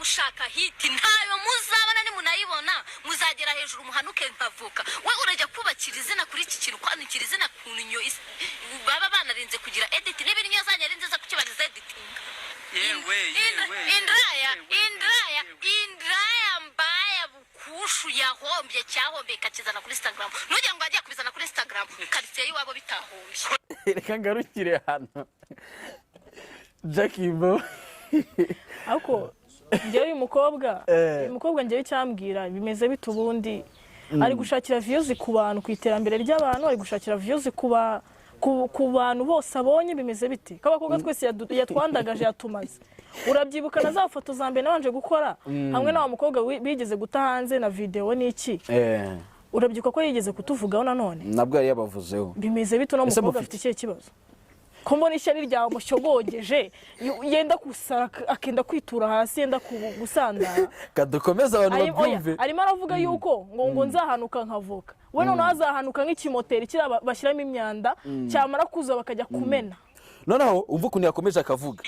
gushaka hiti ntayo muzabana ni munayibona muzagera hejuru muhanuke nkavuka we urajya kubakira izina kuri iki kintu kwanikira izina kunyo baba banarinze kugira edit n'ibiri nyo zanyarinze za kukibagiza editing indraya mbaya bukushu yahombye cyahombye kakizana kuri Instagram nujya ngo ajya kubizana kuri Instagram karitsiye yiwabo bitahombye reka ngarukire hano Jackie Bo ako njyewe uyu mukobwa njyewe cyambwira bimeze bite ubundi ari gushakira views ku bantu ku iterambere ry'abantu ari gushakira views ku bantu bose abonye bimeze bite kabakobwa twese yatwandagaje yatumaze urabyibuka na za foto za mbere nabanje gukora hamwe na wa mukobwa bigeze guta hanze na video n'iki urabyibuka ko yigeze kutuvugaho nanone nabwo yari yabavuzeho bimeze bite no mukobwa afite ikihe kibazo ko mbona ishyari ryawe mushogogeje yenda kusara akenda kwitura hasi yenda gusandara kadukomeza abantu babyumve arimo aravuga yuko ngo nzahanuka nkavuka we none azahanuka nk'ikimoteri kira bashyiramo imyanda cyamara kuza bakajya kumena noneho umva ukuntu yakomeje akavuga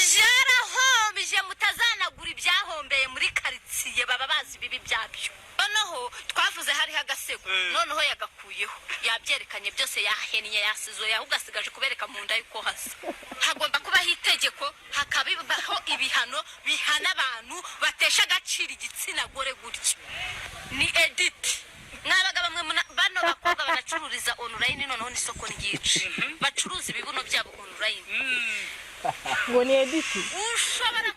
byarahombye mutazanagura ibyahombeye muri karitsiye baba bazi bibi byabyo noneho twavuze hariho agasego noneho yagakuyeho yabyerekanye byose yahennye yasizo yahugasigaje kubereka mu nda yuko hasa hagomba kubaho itegeko hakabibaho ibihano bihana abantu batesha agaciro igitsina gore gutyo ni edit nabaga bamwe bano bakobwa banacururiza online noneho n'isoko ryici bacuruza ibibuno byabo online ngo ni edit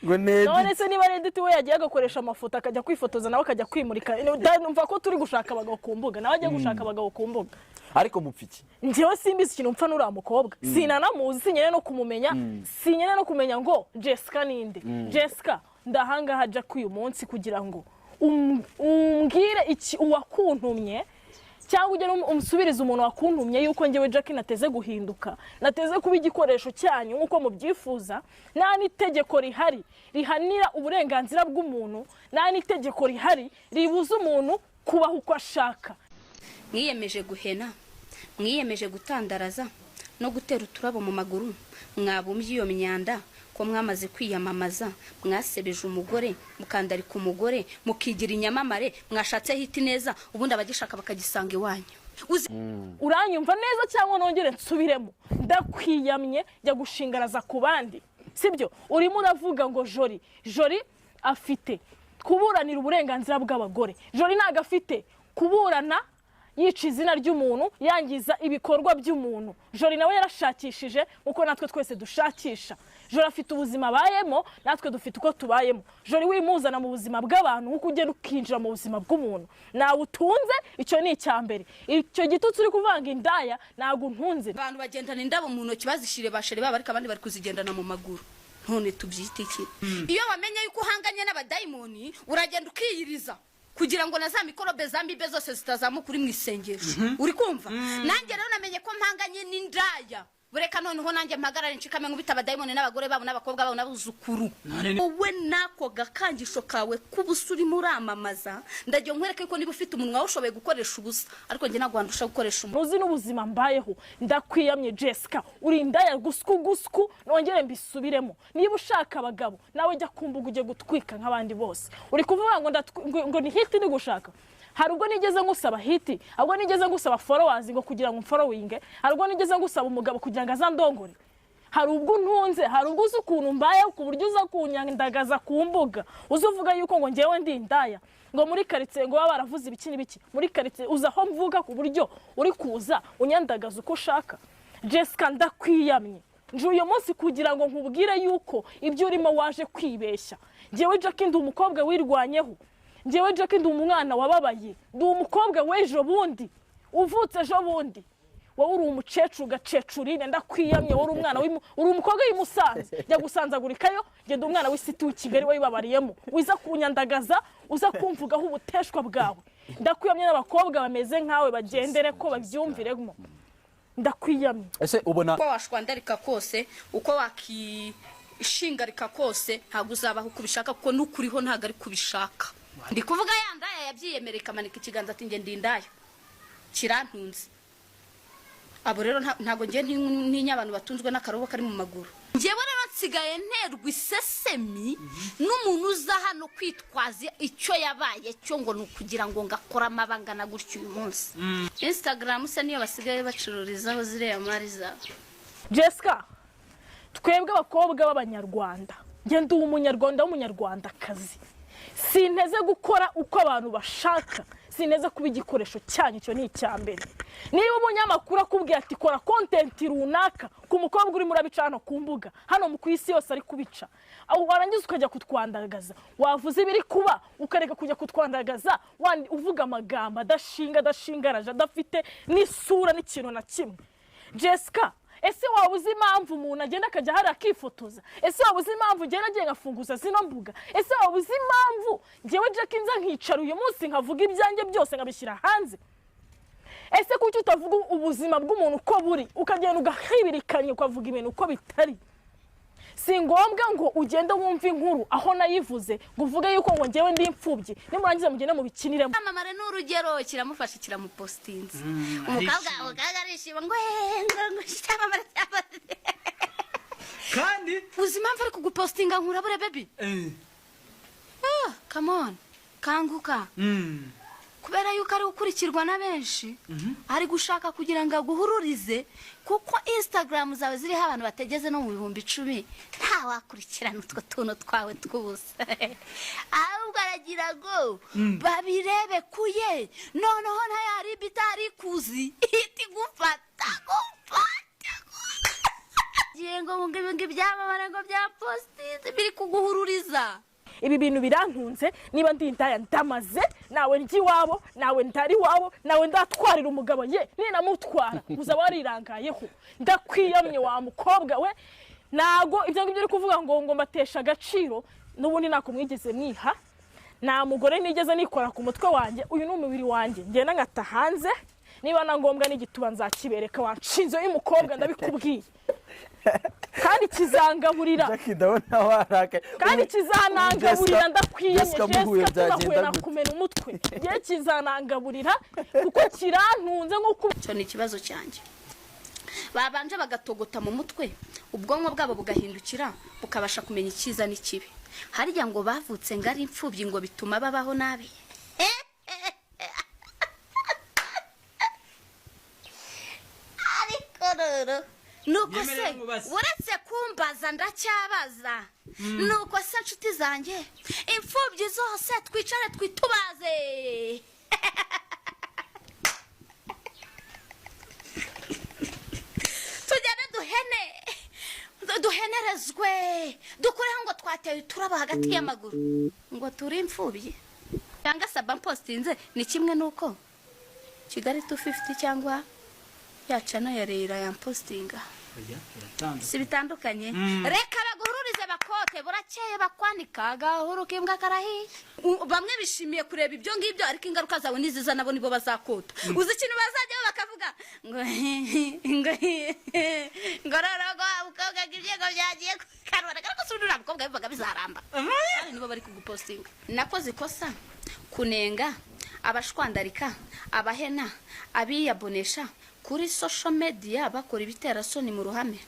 none se niba edit we yagiye agakoresha amafoto akajya kwifotoza nawe akajya kwimurika numva ko turi gushaka abagabo ku mbuga nawe ajya gushaka abagabo ku mbuga ariko mupfiki njyewe simbizi ikintu mpfa n'uriya mukobwa sinanamuzi sinyene no kumumenya sinyene no kumenya ngo Jessica ninde Jessica ndahangaha aja k'uyu munsi kugira ngo umbwire iki uwakuntumye cyangwa ujye umusubiriza umuntu wakuntumye yuko njyewe Jackie nateze guhinduka nateze kuba igikoresho cyanyu nkuko mubyifuza nta n'itegeko rihari rihanira uburenganzira bw'umuntu nta n'itegeko rihari ribuza umuntu kubaho uko ashaka mwiyemeje guhena mwiyemeje gutandaraza no gutera uturabo mu maguru mwabumbye iyo myanda ko mwamaze kwiyamamaza mwasebeje umugore mukandarika umugore mukigira inyamamare mwashatse hiti neza ubundi abagishaka bakagisanga iwanyu uranyumva neza cyangwa nongere nsubiremo ndakwiyamye jya gushingaraza ku bandi sibyo urimo uravuga ngo Jori afite kuburanira uburenganzira bw'abagore Jori ntago afite kuburana yica izina ry'umuntu yangiza ibikorwa by'umuntu Jori nawe yarashakishije uko natwe twese dushakisha Jori afite ubuzima bayemo natwe dufite uko tubayemo Jori wimuzana mu buzima bw'abantu uko ugenda ukinjira mu buzima bw'umuntu nawe utunze icyo ni icyambere icyo gitutsi uri kuvanga indaya nago untunze abantu bagendana indabo mu ntoki bazishire bashire baba ariko abandi bari kuzigendana mu maguru none tubyite iki iyo wamenye yuko uhanganye n'abadayimoni uragenda ukiyiriza kugira ngo na za mikorobe zambibe zose zitazamuka uri mu isengesho uri kumva nanjye rero namenye ko mpanganye n'indaya bureka noneho nanjye mpagarara nshikame nkubita abadayimoni n'abagore babo n'abakobwa babo n'abuzukuru wowe nako gakangisho kawe kubusuri muramamaza ndagiye nkwereke ko niba ufite umunwa ushoboye gukoresha ubusa ariko njye nagwandusha gukoresha uzi n'ubuzima mbayeho ndakwiyamye Jessica uri indaya gusku nongere mbisubiremo niba ushaka abagabo nawe jya kumbuga ujye gutwika nk'abandi bose uri kuvuga ngo ni hiti ni gushaka hari ubwo nigeze ngusaba hiti ahubwo nigeze ngusaba followers ngo kugira ngo following hari ubwo nigeze ngusaba umugabo kugira ngo azandongore hari ubwo ntunze hari ubwo uzi ukuntu mbaye ku buryo uza kunyandagaza ku mbuga uzuvuga yuko ngo ngewe ndi indaya ngo muri karitsiye ngo baba baravuze ibiki n'ibiki muri karitsiye uzaho mvuga ku buryo uri kuza unyandagaza uko ushaka Jessica ndakwiyamye nje uyu munsi kugira ngo nkubwire yuko ibyo urimo waje kwibeshya ngewe Jackie ndi umukobwa wirwanyeho ngewe Jackie ndi umwana wababaye ndi umukobwa w'ejo bundi uvutse ejo bundi wowe uri umukecuru gacecurine ndakwiyamye wowe umwana uri umukobwa w'imusanze jya gusanzagurikayo genda umwana w'isiti w'Kigali wayibabariyemo wiza kunyandagaza uza kumvugaho ubuteshwa bwawe ndakwiyamye n'abakobwa bameze nkawe bagendere ko babyumviremo ndakwiyamye ese ubona ko washwandarika kose uko wakishingarika kose ntabwo uzabaho uko ubishaka kuko n'ukuriho ntabwo ari kubishaka ndi kuvuga ya ndaya yabyiyemereye kamanika ikiganza ati nge ndi indaya kirantunze abo rero ntago ngiye ntinya abantu batunzwe n'akarobo kari mu maguru ngewe rero nsigaye nterwa isesemi n'umuntu uza hano kwitwaza icyo yabaye cyo ngo ni ukugira ngo ngakora amabangana gutyo uyu munsi. Instagram se niyo basigaye bacururizaho ziriya mari zabo. Jessica, twebwe abakobwa b'abanyarwanda, njye ndi umunyarwanda w'umunyarwandakazi, sinteze gukora uko abantu bashaka, sineze kuba igikoresho cyanyu. Cyo ni icyambere. Niba umunyamakuru akubwiye ati kora content runaka ku mukobwa uri murabica hano ku mbuga hano mu kwisi yose ari kubica, aho warangiza ukajya kutwandagaza, wavuze ibiri kuba ukareka kujya kutwandagaza uvuga amagambo adashingaraje adafite n'isura n'ikintu na kimwe. Jessica, ese waba uzi impamvu umuntu agenda akajya hari akifotoza? Ese waba uzi impamvu ugenda agiye ngafunguza zino mbuga? Ese waba uzi impamvu njyewe Jack nza nkicara uyu munsi nkavuga ibyanjye byose nkabishyira hanze? Ese kuki utavuga ubuzima bw'umuntu uko buri ukagenda ugahibirikanya ukavuga ibintu uko bitari? Si ngombwa ngo ugende wumva inkuru aho nayivuze ngo uvuge yuko ngo njyewe ndi imfubyi nimurangiza mugende mu bikiniremo. Amamare n'urugero kiramufasha kiramupostinze. Umukobwa arishima ngo cyamamare kandi uzima mva ari kugupostinga nkurabure baby. Come on, kanguka. Kubera yuko ari ukurikirwa na benshi, ari gushaka kugira ngo aguhururize, kuko Instagram zawe ziriho abantu bategeze no mu 10,000 nta wakurikirana utwo tuntu twawe twubusa. Ahubwo aragira ngo babirebe kuye, noneho nta yari bitari kuzi iti gufata. Yengo ngo byamamara ngo bya postinze biri kuguhururiza. Ibi bintu birantunze, niba ndi indaya ndamaze, nawe ndi wabo, nawe ndari wabo, nawe ndatwarira umugabo ye, ninamutwara uzaba warirangayeho. Ndakwiyamye wa mukobwa we, nago ibyo ngibyo uri kuvuga ngo mbatesha agaciro, n'ubundi nako mwigeze mwiha. Nta mugore nigeze nikora ku mutwe wanjye, uyu ni umubiri wanjye, ngenda ngata hanze, niba na ngombwa n'igituba nzakibereka wanshinzo y'umukobwa ndabikubwiye. Kandi kizangaburira kandi kizanangaburira ndakwiyemye Jessica tunahuye kumena umutwe ye kizanangaburira kuko kirantunze nk'uko cyo ni kibazo cyanjye. Babanje bagatogota mu mutwe ubwonko bwabo bugahindukira bukabasha kumenya ikiza n'ikibi. Harya ngo bavutse ngari imfubyi ngo bituma babaho nabi. Ariko rero nuko se uretse kumbaza ndacyabaza, nuko se nshuti zanjye imfubyi zose twicare twitubaze. Tujyane duhenerezwe dukureho ngo twateye turaba hagati y'amaguru ngo turi imfubyi. Cyangwa saba postinze ni kimwe nuko Kigali 250 cyangwa yacana ya Reira ya postinga. Si bitandukanye. Reka baguhururize bakote burakeye bakwanika gahuru kimbwa karahi. Bamwe bishimiye kureba ibyo ngibyo ariko ingaruka zawe niziza nabo nibo bazakota. Uzi ikintu bazajya bakavuga ngo rarago ukobwa gije ngo byagiye karwara karako sundura abakobwa bivuga bizaramba. Ari nibo bari kugupostinga. Nakoze ikosa kunenga abashwandarika abahena abiyabonesha kuri social media bakora ibitera soni mu ruhame.